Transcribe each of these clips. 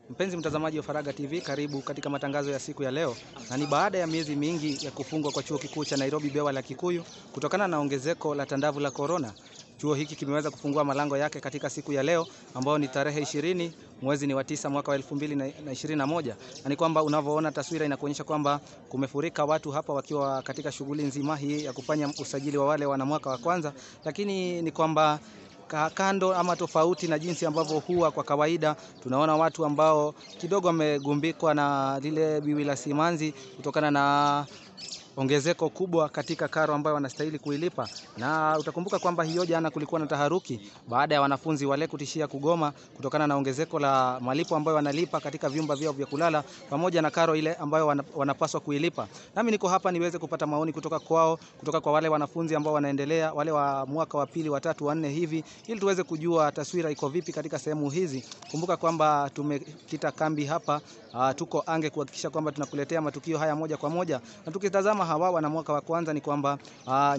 Mpenzi mtazamaji wa Faraga TV, karibu katika matangazo ya siku ya leo. Na ni baada ya miezi mingi ya kufungwa kwa chuo kikuu cha Nairobi bewa la Kikuyu kutokana na ongezeko la tandavu la corona. Chuo hiki kimeweza kufungua malango yake katika siku ya leo ambao ni tarehe 20 mwezi ni wa 9 mwaka wa 2021. Na ni kwamba unavyoona taswira inakuonyesha kwamba kumefurika watu hapa wakiwa katika shughuli nzima hii ya kufanya usajili wa wale wana mwaka wa kwanza, lakini ni kwamba kando ama tofauti na jinsi ambavyo huwa kwa kawaida, tunaona watu ambao kidogo wamegumbikwa na lile biwi la simanzi kutokana na ongezeko kubwa katika karo ambayo wanastahili kuilipa. Na utakumbuka kwamba hiyo jana kulikuwa na taharuki baada ya wanafunzi wale kutishia kugoma kutokana na ongezeko la malipo ambayo wanalipa katika vyumba vyao vya kulala pamoja na karo ile ambayo wanapaswa kuilipa. Nami niko hapa niweze kupata maoni kutoka kwao, kutoka kwa wale wanafunzi ambao wanaendelea, wale wa mwaka wa pili, wa tatu, wa nne hivi, ili tuweze kujua taswira iko vipi katika sehemu hizi. Kumbuka kwamba tumekita kambi hapa, tuko ange kuhakikisha kwamba tunakuletea matukio haya moja kwa moja. Na tukitazama hawa wana mwaka wa kwanza ni kwamba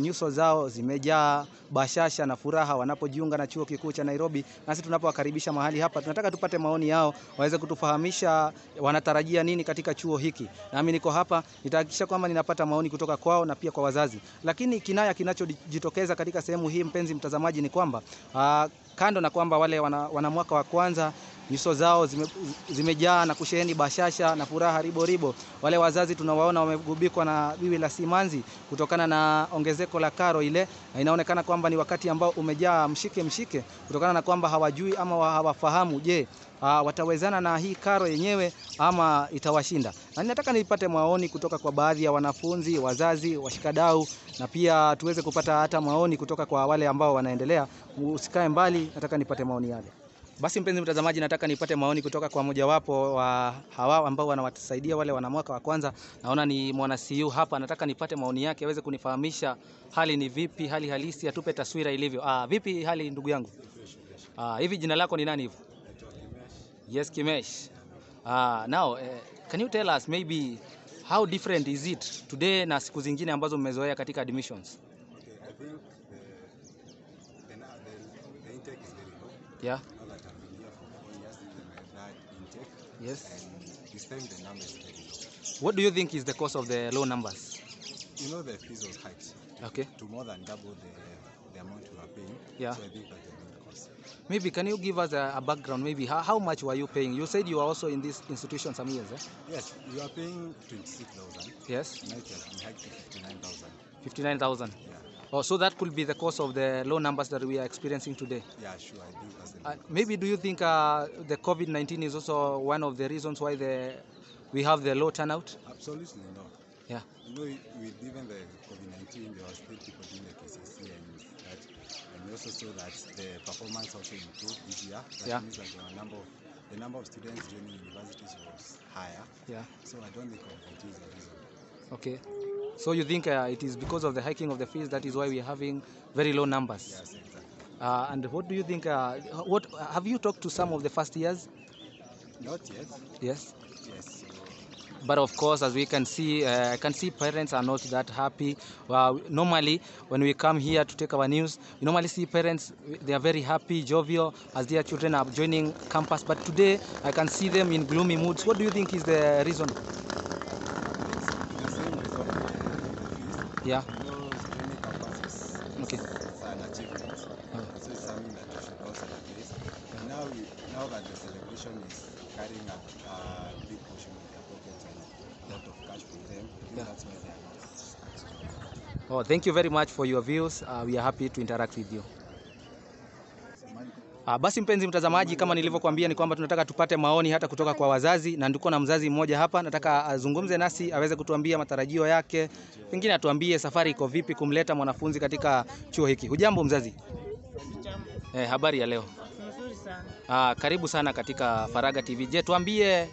nyuso zao zimejaa bashasha na furaha wanapojiunga na chuo kikuu cha Nairobi. Nasi tunapowakaribisha mahali hapa, tunataka tupate maoni yao, waweze kutufahamisha wanatarajia nini katika chuo hiki. Nami niko hapa nitahakikisha kwamba ninapata maoni kutoka kwao na pia kwa wazazi. Lakini kinaya kinachojitokeza katika sehemu hii, mpenzi mtazamaji, ni kwamba kando na kwamba wale wana mwaka wa kwanza nyuso zao zimejaa na kusheheni bashasha na furaha ribo ribo, wale wazazi tunawaona wamegubikwa na biwi la simanzi kutokana na ongezeko la karo ile, na inaonekana kwamba ni wakati ambao umejaa mshike kutokana na kwamba hawajui ama hawafahamu, je, watawezana na hii karo yenyewe ama itawashinda. Na ninataka nipate maoni kutoka kwa baadhi ya wanafunzi, wazazi, washikadau, na pia tuweze kupata hata maoni kutoka kwa wale ambao wanaendelea. Usikae mbali, nataka nipate maoni yale. Basi mpenzi mtazamaji, nataka nipate maoni kutoka kwa mojawapo wa hawa ambao wanawasaidia wale wana mwaka wa kwanza. Naona ni mwana CU hapa, nataka nipate maoni yake aweze kunifahamisha hali ni vipi, hali halisi, atupe taswira ilivyo. Vipi hali ndugu yangu? Hivi jina lako ni nani hivi? Yes, Kimesh. Now, can you tell us maybe how different is it today na siku zingine ambazo mmezoea katika admissions? Okay, I think the intake is very low. Yeah. Now that I've been here for 4 years, I've had intake. Yes. And this time the number is very low. What do you think is the cause of the low numbers? You know, the fees was hiked. Okay. To more than double the amount we are paying. Yeah. So I think that's the main cause. Maybe can you give us a background? Maybe how much were you paying? You said you are also in this institution some years, eh? Yes, you are paying 26,000. Yes. Now it has been hiked to 59,000. 59,000. Yeah. Oh, so that could be the cause of the low numbers that we are experiencing today. Yeah, sure. I think that's the main cause. Maybe do you think the COVID-19 is also one of the reasons why we have the low turnout? Absolutely no. Yeah. You know, with even the COVID-19, there was still people doing the KCC and that, and we also saw that the performance also improved this year. That means that the number of students joining universities was higher. Yeah. So I don't think COVID is the reason. Okay. So you think it is because of the hiking of the fees that is why we are having very low numbers? Yes, exactly. And what do you think? What have you talked to some of the first years? Not yet. Yes. Yes. But of course, as we can see, I can see parents are not that happy. Normally, when we come here to take our news, we normally see parents, they are very happy, jovial, as their children are joining campus. But today, I can see them in gloomy moods. What do you think is the reason? It's the same reason. Yeah. You know, joining campus is Okay. an achievement. So it's something that we should also embrace. And now that the celebration is carrying a big portion of their pockets and a lot of cash from them, I think that's why they are not. Oh, thank you very much for your views. We are happy to interact with you. Basi mpenzi mtazamaji, kama nilivyokuambia ni kwamba tunataka tupate maoni hata kutoka kwa wazazi, na ndiko na mzazi mmoja hapa, nataka azungumze nasi aweze kutuambia matarajio yake, pengine atuambie safari iko vipi kumleta mwanafunzi katika chuo hiki. Hujambo mzazi? Habari ya leo? Nzuri sana. Karibu sana katika Faraga TV. Je, tuambie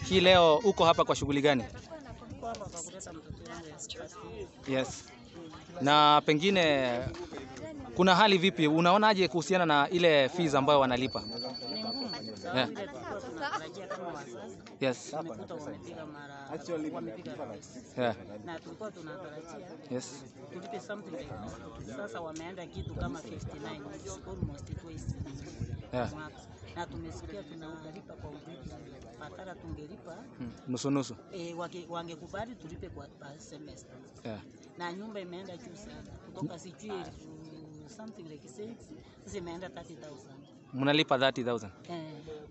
hii leo uko hapa kwa shughuli gani? Niko hapa kwa kuleta mtoto wangu ya stress. Yes. Na pengine kuna hali vipi? Unaonaje kuhusiana na ile fees ambayo wanalipa? Ni ngumu. Sababu ile tulikuwa tunatarajia kama wazazi. Yes. Tumekuta wamepiga Yeah. na tulikuwa tunatarajia Yes. tulipe something like this. Sasa wameenda kitu kama 59, almost twice. Yeah. Na tumesikia tunalipa kwa uvivu. tungelipa Nusu nusu. wangekubali tulipe kwa semester. Yeah. Na nyumba imeenda juu sana. Kutoka sijui something like 6, sasa imeenda 30,000. Mnalipa 30,000.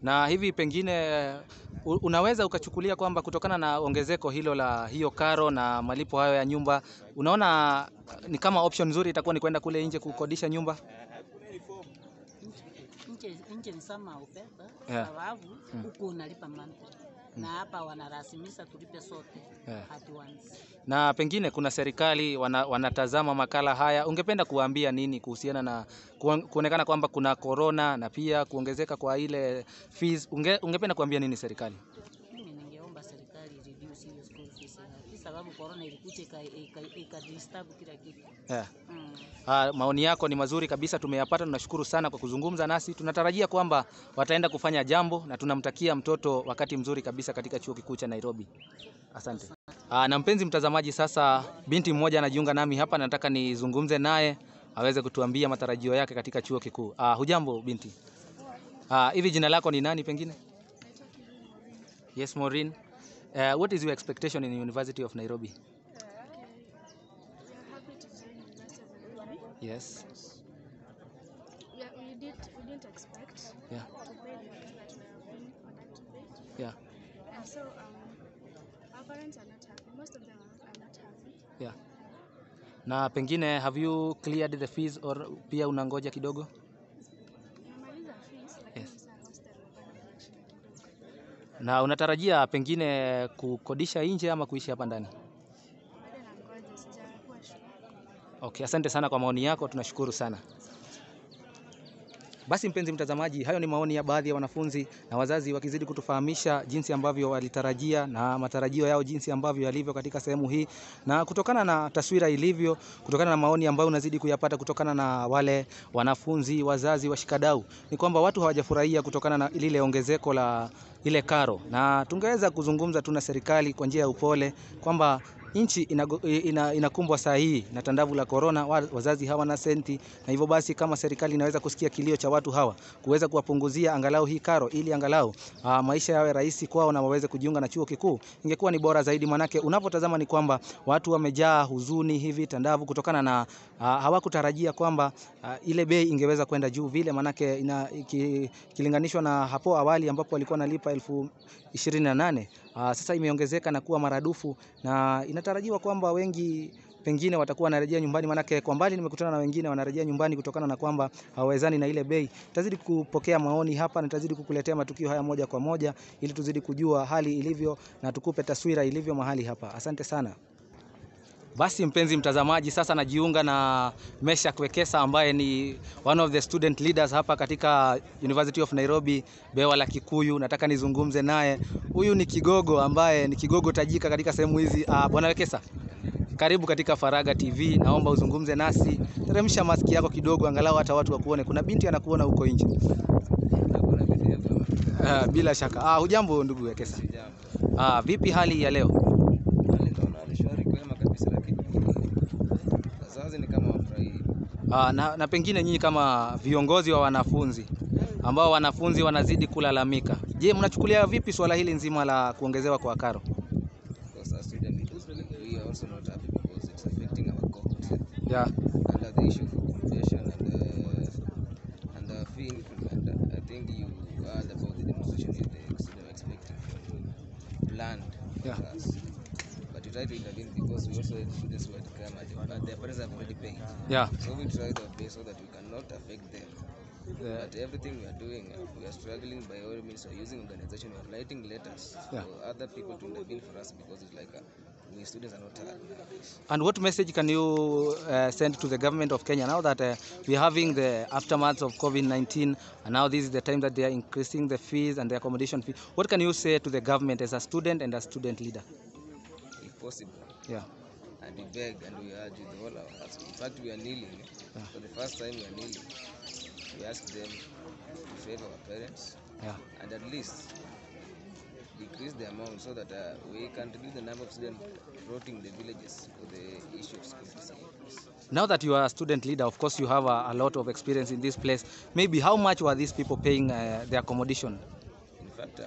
Na hivi pengine unaweza ukachukulia kwamba kutokana na ongezeko hilo la hiyo karo na malipo hayo ya nyumba, unaona ni kama option nzuri itakuwa ni kwenda kule nje kukodisha nyumba? Nje ni sama upesa, sababu huku unalipa monthly. Na hapa wanarasimisha tulipe sote at once. Na pengine kuna serikali wanatazama makala haya, ungependa kuambia nini kuhusiana na kuonekana kwamba kuna corona na pia kuongezeka kwa ile fees? Ungependa kuambia nini serikali? Mimi ningeomba serikali reduce hiyo school fees kwa sababu corona ilikuja ikadisturb kila kitu. Maoni yako ni mazuri kabisa, tumeyapata. Tunashukuru sana kwa kuzungumza nasi. Tunatarajia kwamba wataenda kufanya jambo na tunamtakia mtoto wakati mzuri kabisa katika chuo kikuu cha Nairobi. Asante. Na mpenzi mtazamaji, sasa binti mmoja anajiunga nami hapa, nataka nizungumze naye aweze kutuambia matarajio yake katika chuo kikuu. Hujambo binti? Hivi jina lako ni nani pengine? Yes, Maureen. What is your expectation in the University of Nairobi? Yes. We didn't expect to pay the money that we have been ordered to pay. Yeah. And so our parents are not happy. Most of them are not happy. Yeah. Na pengine have you cleared the fees or pia unangoja kidogo? Nimemaliza fees lakini sasa hostel bado collection kidogo. Na unatarajia pengine kukodisha nje ama kuishi hapa ndani? Bado nangoja, sijakuwa sure. Okay, asante sana kwa maoni yako, tunashukuru sana. Basi mpenzi mtazamaji, hayo ni maoni ya baadhi ya wanafunzi na wazazi wakizidi kutufahamisha jinsi ambavyo walitarajia na matarajio yao jinsi ambavyo yalivyo katika sehemu hii, na kutokana na taswira ilivyo, kutokana na maoni ambayo unazidi kuyapata kutokana na wale wanafunzi, wazazi, washikadau, ni kwamba watu hawajafurahia kutokana na lile ongezeko la ile karo, na tungeweza kuzungumza tu na serikali kwa njia ya upole kwamba nchi inakumbwa saa hii na tandavu la corona, wazazi hawana senti, na hivyo basi kama serikali inaweza kusikia kilio cha watu hawa kuweza kuwapunguzia angalau hii karo ili angalau maisha yawe rahisi kwao na waweze kujiunga na chuo kikuu, ingekuwa ni bora zaidi. Manake unapotazama ni kwamba watu wamejaa huzuni hivi tandavu kutokana na hawakutarajia kwamba ile bei ingeweza kwenda juu vile, manake ikilinganishwa na hapo awali ambapo walikuwa nalipa 28,000, sasa imeongezeka na kuwa maradufu, na inatarajiwa kwamba wengi pengine watakuwa wanarejea nyumbani, manake kwa mbali nimekutana na wengine wanarejea nyumbani kutokana na kwamba hawawezani na ile bei. Tazidi kupokea maoni hapa na tazidi kukuletea matukio haya moja kwa moja ili tuzidi kujua hali ilivyo na tukupe taswira ilivyo mahali hapa. Asante sana. Basi mpenzi mtazamaji, sasa najiunga na Mesha Kwekesa ambaye ni one of the student leaders hapa katika University of Nairobi, bewa la Kikuyu. Nataka nizungumze naye. Huyu ni kigogo ambaye ni kigogo tajika katika sehemu hizi. Bwana Wekesa, karibu katika Faraga TV. Naomba uzungumze nasi. Teremsha maski yako kidogo angalau hata watu wakuone. Kuna binti anakuona huko nje. Bila shaka. Hujambo ndugu Wekesa? Vipi hali ya leo? Na pengine nyinyi kama viongozi wa wanafunzi ambao wanafunzi wanazidi kulalamika, je, mnachukulia vipi swala hili nzima la kuongezewa kwa karo? Yeah. Yeah. But we try to intervene because we also have students who had come and their parents have already paid. Yeah. So we try to pay so that we cannot affect them. Yeah. But everything we are doing, we are struggling by all means. We are using organization, we are writing letters for other people to intervene for us because it's like we students are not heard. And what message can you send to the government of Kenya now that we are having the aftermath of COVID-19 and now this is the time that they are increasing the fees and the accommodation fee? What can you say to the government as a student and a student leader? If possible. Yeah. And we beg and we urge with all our hearts. In fact, we are kneeling. For the first time we are kneeling. We ask them to favor our parents and at least decrease the amount so that we can reduce the number of students floating the villages for the issue of school fees. Now that you are a student leader, of course you have a lot of experience in this place. Maybe how much were these people paying their accommodation? In fact,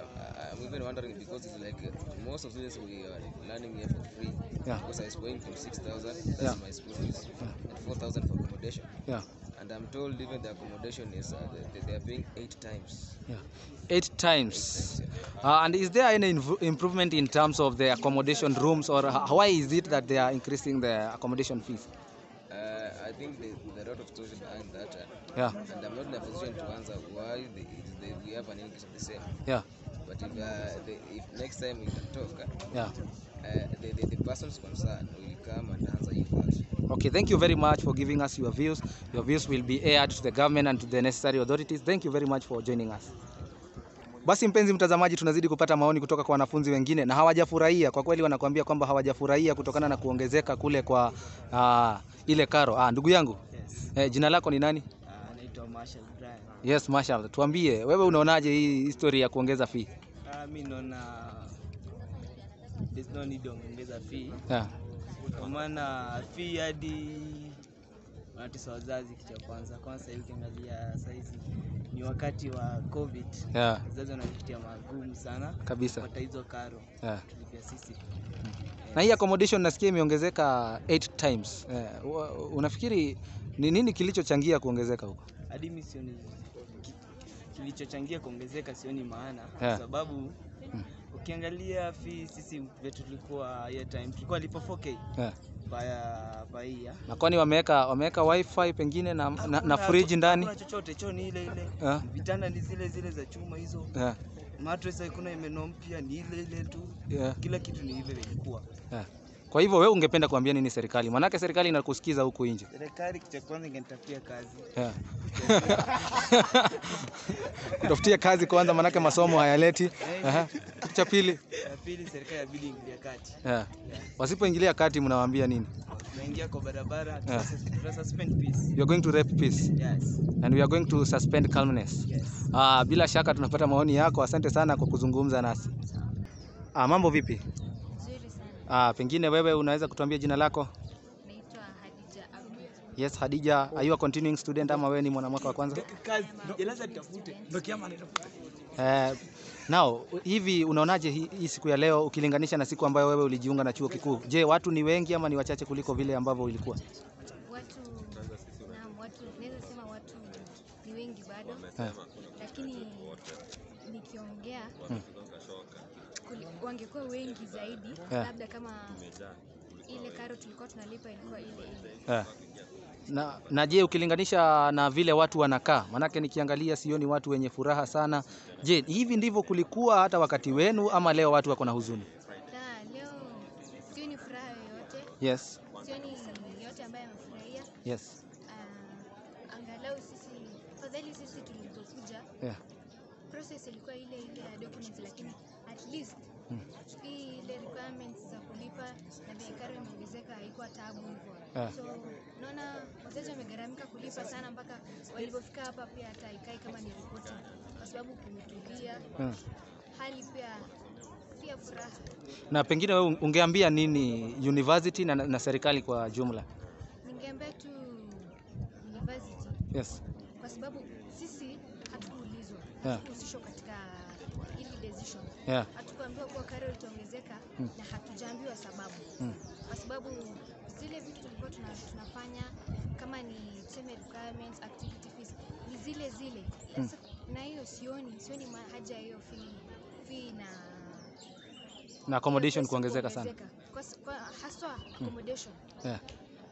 even wondering because it's like most of the students we are learning here for free. Yeah. Because I was paying from 6,000, that's my school fees, and 4,000 for accommodation. Yeah. And I'm told even the accommodation is they are paying 8 times. Yeah. 8 times. And is there any improvement in terms of the accommodation rooms, or why is it that they are increasing the accommodation fees? I think there are a lot of stories behind that. Yeah. And I'm not in a position to answer why we have an increase of the same. Yeah. But if next time we can talk, Yeah. the persons concerned will come and answer you that. Okay, thank you very much for giving us your views. Your views will be aired to the government and to the necessary authorities. Thank you very much for joining us. Basi mpenzi mtazamaji, tunazidi kupata maoni kutoka kwa wanafunzi wengine na hawajafurahia. Kwa kweli wanakuambia kwamba hawajafurahia kutokana na kuongezeka kule kwa ile karo. Ndugu yangu, Yes. Jina lako ni nani? Naitwa Marshall Brian. Yes, Marshall. Tuambie, wewe unaonaje hii history ya kuongeza fee? Mimi naona there's no need kuongeza fee. Yeah. Kwa maana fee hadi wanatesa wazazi kitu cha kwanza. Kwanza hivi ukiangalia saizi ni wakati wa COVID. Yeah. Wazazi wanapitia magumu sana Kabisa. kupata hizo karo. Yeah. Tulipia sisi. Na hii accommodation nasikia imeongezeka 8 times. Unafikiri ni nini kilichochangia kuongezeka huko? Hadi mimi sioni kilichochangia kuongezeka, sioni maana Yeah. kwa sababu ukiangalia fee sisi wetu tulikuwa hiyo time tulikuwa lipa 4K. Yeah. Baia. Na kwani wameweka wifi pengine na fridge ndani? Hakuna chochote, choo ni ile ile. Yeah. Vitanda ni zile za chuma hizo. Yeah. Mattress hakuna imeno mpya, ni ile tu. Yeah. Kila kitu ni ile ilikuwa. Yeah. Kwa hivyo wewe ungependa kuambia nini serikali? Maanake serikali inakusikiza huku nje. Serikali kitu cha kwanza ingenitafutia kazi. Yeah. Kutafutia kazi kwanza, maanake masomo hayaleti. Kitu cha pili? Ya pili, serikali inabidi ingilie kati. Yeah. Wasipoingilia kati mnawaambia nini? Tunaingia kwa barabara, Yeah. suspend peace. You are going to rape peace. Yes. And we are going to suspend calmness. Yes. Bila shaka tunapata maoni yako. Asante sana kwa kuzungumza nasi. Mambo vipi? Nzuri sana. Pengine wewe unaweza kutuambia jina lako? Naitwa Hadija Abu. Yes, Hadija, are you a continuing student ama wewe ni mwanamwaka wa kwanza? Kazi, jeleza tutafute. Ndio kiama nitafuta. Now, hivi unaonaje hii siku ya leo ukilinganisha na siku ambayo wewe ulijiunga na chuo kikuu? Je, watu ni wengi ama ni wachache kuliko vile ambavyo ilikuwa? Watu naweza sema watu ni wengi bado. Lakini nikiongea wangekuwa wengi zaidi, labda kama ile karo tulikuwa tunalipa ilikuwa ile. Na je, ukilinganisha na vile watu wanakaa, manake nikiangalia sioni watu wenye furaha sana. Je, hivi ndivyo kulikuwa hata wakati wenu ama leo watu wako na huzuni? Leo sioni furaha yoyote. Yes. Sioni yote ambaye amefurahia. Yes. Angalau fadhali sisi tulipokuja. Yeah. Process ilikuwa ile ya documents, lakini at least ile requirements za kulipa na bei karo imeongezeka, haikuwa taabu hivyo. So naona wazazi wamegharamika kulipa sana mpaka walipofika hapa pia hata ikai kama ni ripoti, kwa sababu kumetulia. Hali pia furaha. Na pengine wewe ungeambia nini university na serikali kwa jumla? Ningeambia tu university. Yes. Kwa sababu sisi hatukuulizwa, hatukuhusishwa katika hili decision. Hatukuambiwa kuwa karo itaongezeka na hatujaambiwa sababu. Kwa sababu zile vitu tulikuwa tunafanya kama ni tuseme requirements, activity fees ni zile. Na hiyo sioni haja hiyo fee na accommodation kuongezeka sana. Kwa haswa accommodation.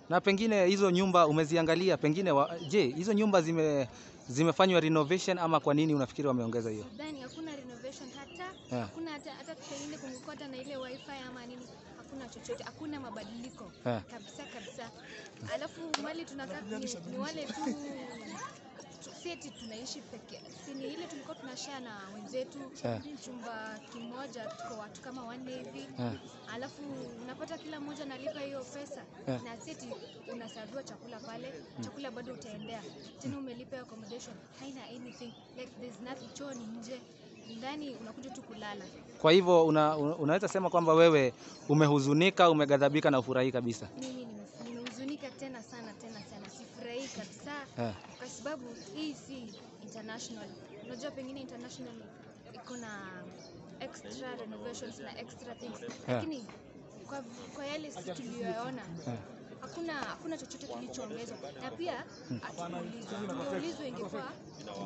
Na pengine hizo nyumba umeziangalia, pengine je, hizo nyumba zimefanywa renovation ama kwa nini unafikiri wameongeza hiyo? Sidhani, hakuna renovation hakuna hata pengine kumkota na ile wifi ama nini, hakuna chochote, hakuna mabadiliko kabisa. Alafu mali tunakaa ni wale tu seti tunaishi peke. Sini ile tulikuwa tunashare na wenzetu chumba kimoja, tuko watu kama 4 hivi. Alafu unapata kila mmoja analipa hiyo pesa na seti unasaviwa chakula pale, chakula bado utaendea. Tena umelipa accommodation, haina anything, like there's nothing, choo ni nje, ndani unakuja tu kulala. Kwa hivyo unaweza sema kwamba wewe umehuzunika, umeghadhabika na ufurahi kabisa? Mimi nimehuzunika tena sana, sifurahi kabisa. Kwa sababu hii si international. Unajua pengine international iko na extra renovations na extra things. Lakini kwa yale sisi tuliyoona hakuna chochote kilichoongezwa, na pia tungeulizwa ingekuwa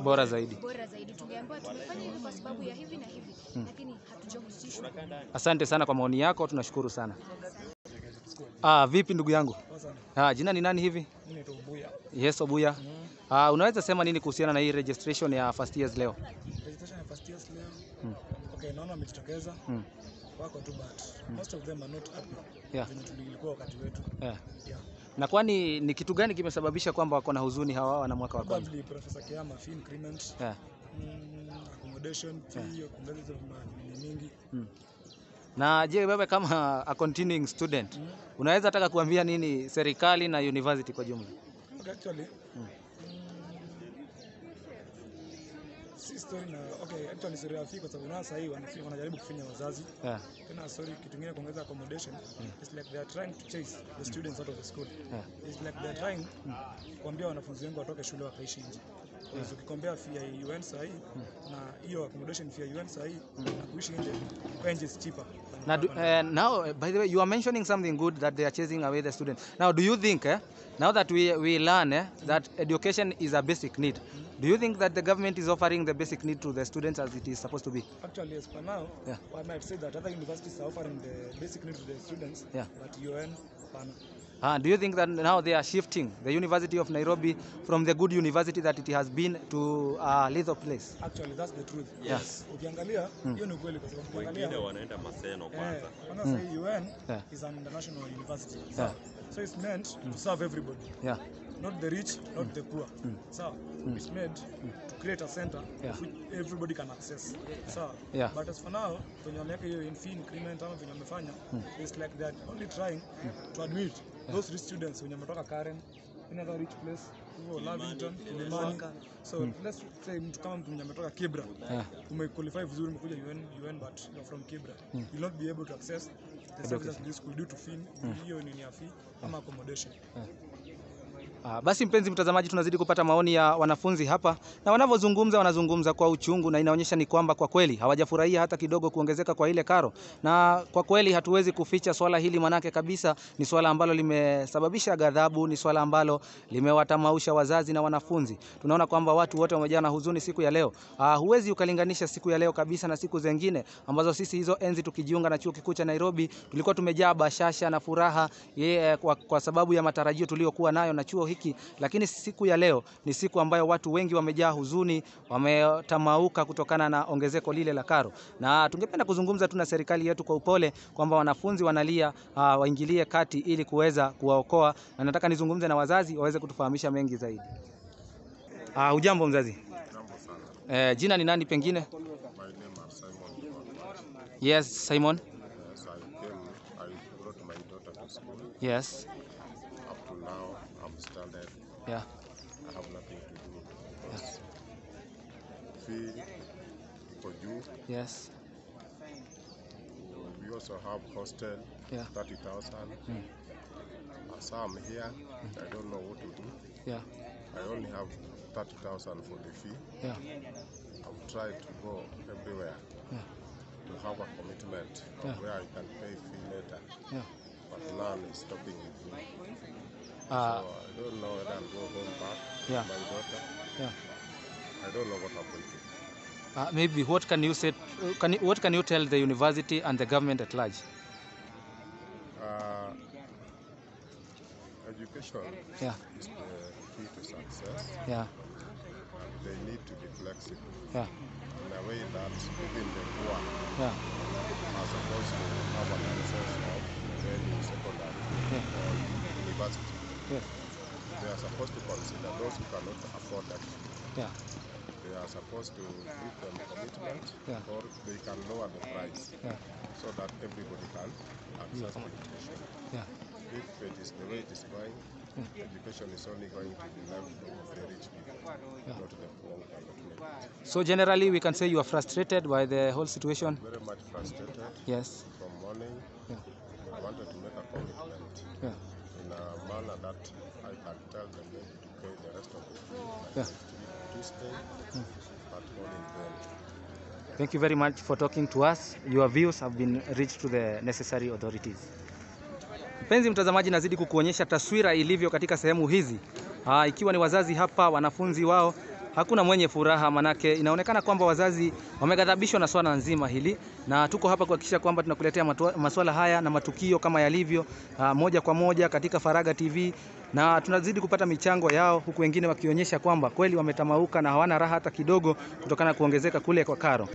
bora zaidi. Tungeambiwa tumefanya hivi kwa sababu ya hivi na hivi, lakini hatujahusishwa. Asante sana kwa maoni yako, tunashukuru sana. Vipi ndugu yangu? Jina ni nani hivi? Yes, Obuya. Unaweza sema nini kuhusiana na hii registration ya first years leo? Registration ya first years leo. Okay, naona wamejitokeza. Wako tu but most of them are not happy. Tulikuwa wakati wetu. Na kwani ni kitu gani kimesababisha kwamba wako na huzuni hawa na mwaka wa kwanza? Probably Professor Kiama fee increment. Accommodation fee, kuongeza mingi. Na je, wewe kama a continuing student, unaweza taka kuambia nini serikali na university kwa jumla? Okay, actually, actually story ya fee kwa sababu sasa hivi wanajaribu kufinya wazazi. Tena sorry, kitu kingine kuongeza accommodation. It's like they are trying to chase the students out of the school. It's like they are trying kuambia wanafunzi wengi watoke shule wakaishi nje. Ukikombea fee ya UN sasa hivi na hiyo accommodation fee ya UN sasa hivi na kuishi nje kwa nje is cheaper. Now, by the way, you are mentioning something good that they are chasing away the students. Now, do you think, now that we learn that education is a basic need, do you think that the government is offering the basic need to the students as it is supposed to be? Actually, yes, for now, I might say that other universities are offering the basic need to the students, but UN, do you think that now they are shifting the University of Nairobi from the good university that it has been to a little place? Actually, that's the truth. Yes. Ukiangalia, hiyo ni kweli kwa sababu wengine wanaenda Maseno kwanza. Honestly, UN is an international university. So it's meant to serve everybody. Not the rich, not the poor. So it's made to create a center which everybody can access. So but as for now, when you make hiyo fee increment ama venye wamefanya, it's like that only trying to admit those rich students when wametoka Karen, another rich place, Lavington, Kilimani. So let's say mtu kama mtu mwenye ametoka Kibra, umequalify vizuri umekuja UN but you're from Kibra, you'll not be able to access the services this could do to fee hiyo ni ya fee ama accommodation. Basi mpenzi mtazamaji, tunazidi kupata maoni ya wanafunzi hapa, na wanazungumza kwa uchungu, na inaonyesha ni kwamba kwa kweli hawajafurahia hata kidogo kuongezeka kwa ile karo. Na kwa kweli hatuwezi kuficha swala hili, manake kabisa ni swala ambalo limesababisha ghadhabu, ni swala ambalo limewatamausha wazazi na wanafunzi. Tunaona kwamba watu wote wamejaa na huzuni siku ya leo. Huwezi ukalinganisha siku ya leo kabisa na siku zingine ambazo sisi hizo enzi tukijiunga na chuo kikuu cha Nairobi tulikuwa tumejaa bashasha na furaha kwa sababu ya matarajio tuliokuwa nayo na chuo hiki. Lakini siku ya leo ni siku ambayo watu wengi wamejaa huzuni, wametamauka kutokana na ongezeko lile la karo. Na tungependa kuzungumza tu na serikali yetu kwa upole kwamba wanafunzi wanalia, waingilie kati ili kuweza kuwaokoa, na nataka nizungumze na wazazi waweze kutufahamisha mengi zaidi. Ujambo mzazi? Jambo sana. Jina ni nani pengine? My name is Simon. Yes, Simon. Yes, I brought my daughter to school. Yes. Up to now, I'm standard. I have nothing to do because fee iko juu. Yes. We also have hostel, 30,000. So I'm here, I don't know what to do. I only have 30,000 for the fee. I've tried to go everywhere to have a commitment where I can pay fee later. But none is stopping with me. So I don't know whether I'll go home back to my daughter. I don't know what I'm going to do. Maybe what can you say? What can you tell the university and the government at large? Education is the key to success. They need to be flexible in a way that even the poor are supposed to have an access of any secondary or university. They are supposed to consider those who cannot afford that. They are supposed to give them commitment or they can lower the price so that everybody can access education. If it is the way it is going, education is only going to be left for the rich people, not the poor who cannot make it. So generally we can say you are frustrated by the whole situation? Very much frustrated. Yes. From morning, I wanted to make a commitment in a manner that I can tell them to pay the rest of the fee by Tuesday, but not in vain. Thank you very much for talking to us. Your views have been reached to the necessary authorities. Mpenzi mtazamaji, nazidi kukuonyesha taswira ilivyo katika sehemu hizi. Ikiwa ni wazazi hapa, wanafunzi wao, hakuna mwenye furaha, manake inaonekana kwamba wazazi wameghadhabishwa na swala nzima hili, na tuko hapa kuhakikisha kwamba tunakuletea masuala haya na matukio kama yalivyo moja kwa moja katika Faraga TV, na tunazidi kupata michango yao, huku wengine wakionyesha kwamba kweli wametamauka na hawana raha hata kidogo kutokana na kuongezeka kule kwa karo.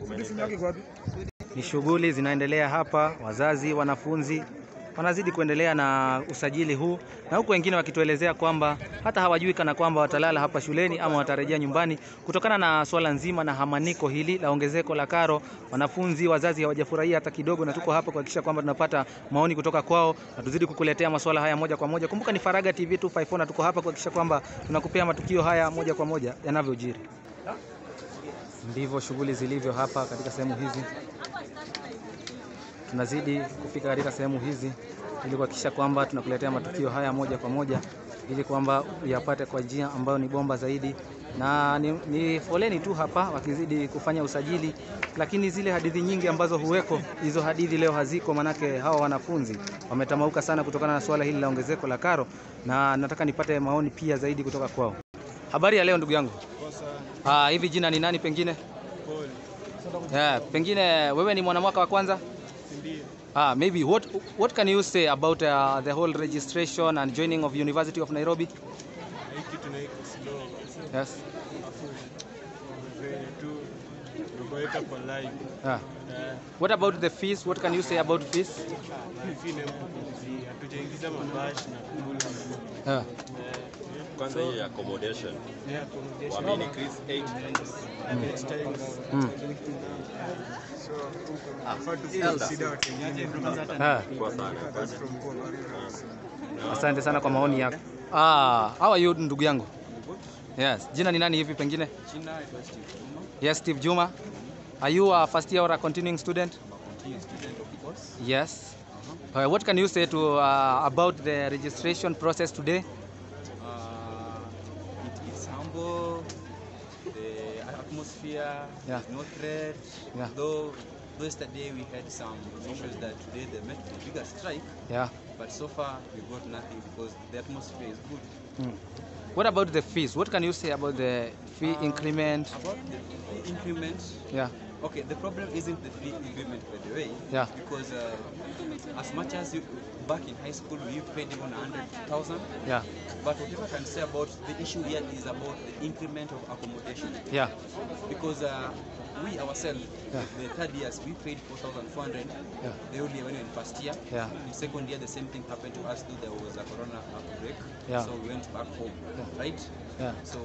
Ni shughuli zinaendelea hapa, wazazi, wanafunzi wanazidi kuendelea na usajili huu, na huku wengine wakituelezea kwamba hata hawajui kana kwamba watalala hapa shuleni ama watarejea nyumbani kutokana na swala nzima na hamaniko hili la ongezeko la karo. Wanafunzi, wazazi hawajafurahia hata kidogo, na tuko hapa kuhakikisha kwamba tunapata maoni kutoka kwao na tuzidi kukuletea masuala haya moja kwa moja. Kumbuka ni Faraga TV 254 na tuko hapa kuhakikisha kwamba tunakupea matukio haya moja kwa moja yanavyojiri. Ndivyo shughuli zilivyo hapa katika sehemu hizi. Tunazidi kufika katika sehemu hizi ili kuhakikisha kwamba tunakuletea matukio haya moja kwa moja ili kwamba uyapate kwa njia ambayo ni bomba zaidi, na ni foleni tu hapa wakizidi kufanya usajili, lakini zile hadithi nyingi ambazo huweko, hizo hadithi leo haziko, manake hawa wanafunzi wametamauka sana kutokana na swala hili la ongezeko la karo, na nataka nipate maoni pia zaidi kutoka kwao. Habari ya leo ndugu yangu? Hivi jina ni nani pengine? Pengine wewe ni mwanamwaka wa kwanza? Maybe what can you say about the whole registration and joining of University of Nairobi? Yes. What about the fees? What can you say about fees? Kwanza hii accommodation. Wame increase 8 times. Asante sana kwa maoni yako. How are you ndugu yangu? Yes. Jina ni nani hivi pengine? Jina ni Steve Juma. Yes, Steve Juma. Are you a first year or a continuing student? Continuing student, of course. Yes. What can you say to about the registration process today? It is humble. The atmosphere is not threat. Though yesterday we had some issues that today they met the bigger strike. But so far we got nothing because the atmosphere is good. What about the fees? What can you say about the fee increment? About the fee increment? Okay, the problem isn't the fee increment, by the way. Because as much as you back in high school we paid even 100,000. But whatever I can say about the issue here is about the increment of accommodation. Because we ourselves, the third years, we paid 4,400. They only went in first year. In second year, the same thing happened to us. Though there was a corona outbreak, so we went back home, right? So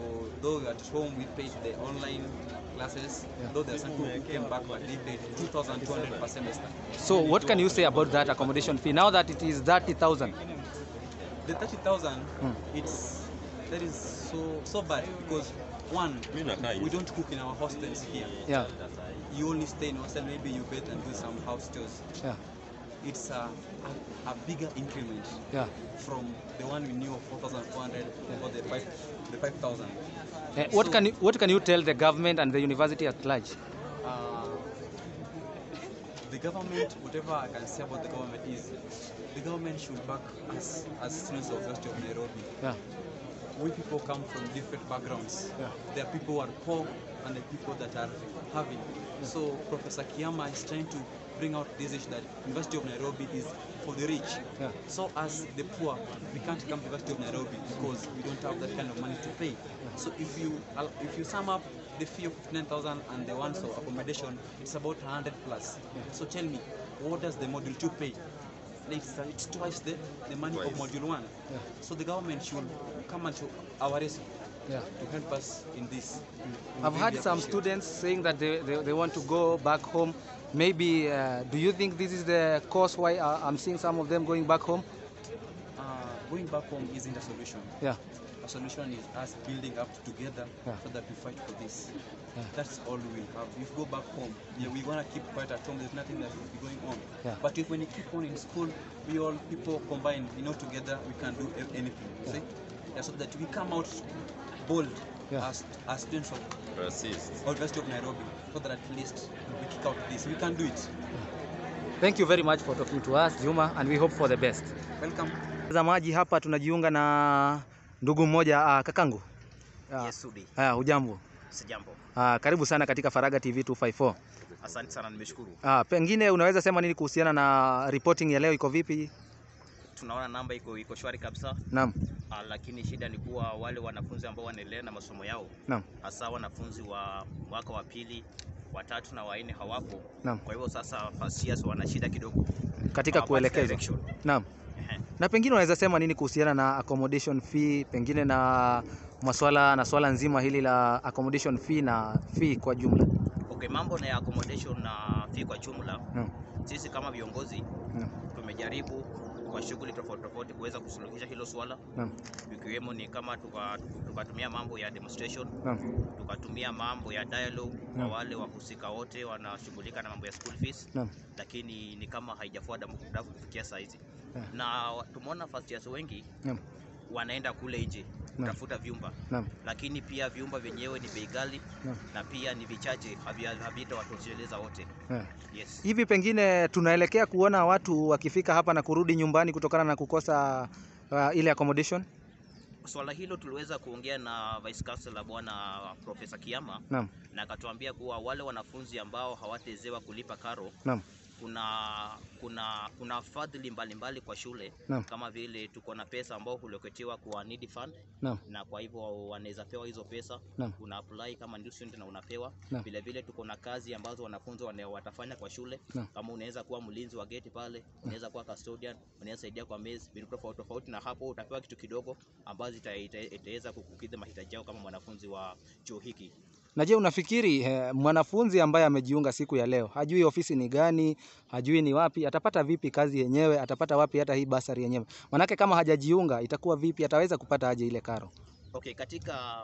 though at home we paid the online classes, though there are some people who came back, but they paid 2,200 per semester. So what can you say about that accommodation fee now that it is 30,000? The 30,000, that is so bad because one, we don't cook in our hostels here. You only stay in hostel, maybe you bathe and do some house chores. It's a bigger increment from the one we knew of 4,400 or the 5,000. What can you tell the government and the university at large? The government, whatever I can say about the government is, the government should back us as students of the University of Nairobi. We people come from different backgrounds. There are people who are poor and the people that are having. So Professor Kiyama is trying to bring out this issue that University of Nairobi is for the rich. So as the poor, we can't come to University of Nairobi because we don't have that kind of money to pay. So if you sum up the fee of 59,000 and the ones of accommodation, it's about 100 plus. So tell me, what does the module 2 pay? It's twice the money of module 1. So the government should come into our rescue to help us in this. I've had some students saying that they want to go back home. Maybe, do you think this is the cause why I'm seeing some of them going back home? Going back home isn't a solution. A solution is us building up together so that we fight for this. That's all we will have. If we go back home, we want to keep quiet at home, there's nothing that will be going on. But if when you keep on in school, we all people combine, together we can do anything. See? So that we come out bold as students of University of Nairobi, so that at least we kick out this. We can do it. Thank you very much for talking to us, Juma, and we hope for the best. Welcome. Mtazamaji, hapa tunajiunga na ndugu mmoja, kakangu. Yes, Sudi. Hujambo? Sijambo. Karibu sana katika Faraga TV 254. Asante sana, nimeshukuru. Pengine unaweza sema nini kuhusiana na reporting ya leo, iko vipi? Tunaona namba iko shwari kabisa. Naam. Lakini shida ni kuwa wale wanafunzi ambao wanaendelea na masomo yao. Naam. Hasa wanafunzi wa mwaka wa pili, wa tatu na wa nne hawapo. Naam. Kwa hivyo sasa first years wana shida kidogo katika kuelekezwa. Naam. Na pengine unaweza sema nini kuhusiana na accommodation fee, pengine na swala nzima hili la accommodation fee na fee kwa jumla? Okay, mambo na accommodation na fee kwa jumla. Sisi kama viongozi tumejaribu kwa shughuli tofauti kuweza kusuluhisha hilo swala. Ikiwemo ni kama tukatumia mambo ya demonstration, tukatumia mambo ya dialogue kwa wale wahusika wote wanashughulika na mambo ya school fees, lakini ni kama haijafuata muda kufikia saa hizi. Na tumeona first years wengi wanaenda kule nje kutafuta vyumba, lakini pia vyumba vyenyewe ni bei ghali na pia ni vichache, havitawatosheleza wote. Yes. Hivi pengine tunaelekea kuona watu wakifika hapa na kurudi nyumbani kutokana na kukosa ile accommodation? Swala hilo tuliweza kuongea na Vice Chancellor Bwana Profesa Kiama, na akatuambia kuwa wale wanafunzi ambao hawatezewa kulipa karo, kuna fadhili mbalimbali kwa shule, kama vile tuko na pesa ambao huloketewa kwa need fund, na kwa hivyo wanaweza pewa hizo pesa, una apply kama new student na unapewa. Vile vile tuko na kazi ambazo wanafunzi watafanya kwa shule, kama unaweza kuwa mlinzi wa gate pale, unaweza kuwa custodian, unaweza saidia kwa mezi, vitu tofauti, na hapo utapewa kitu kidogo ambazo itaweza kukidhi mahitaji yao kama mwanafunzi wa chuo hiki. Na je, unafikiri mwanafunzi ambaye amejiunga siku ya leo, hajui ofisi ni gani, hajui ni wapi, atapata vipi kazi yenyewe, atapata wapi hata hii basari yenyewe? Manake kama hajajiunga itakuwa vipi, ataweza kupata aje ile karo? Okay, katika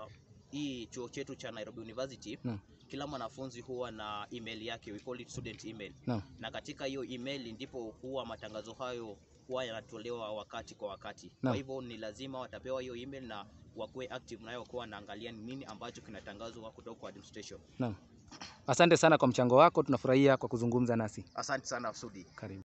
hii chuo chetu cha Nairobi University, kila mwanafunzi huwa na email yake, we call it student email. Na katika hiyo email ndipo huwa matangazo hayo huwa yanatolewa wakati kwa wakati. Kwa hivyo ni lazima watapewa hiyo email na wakuwe active nayo kwa naangalia nini ambacho kinatangazwa kutoka kwa administration. Asante sana kwa mchango wako, tunafurahia kwa kuzungumza nasi. Asante sana Sudi. Karibu.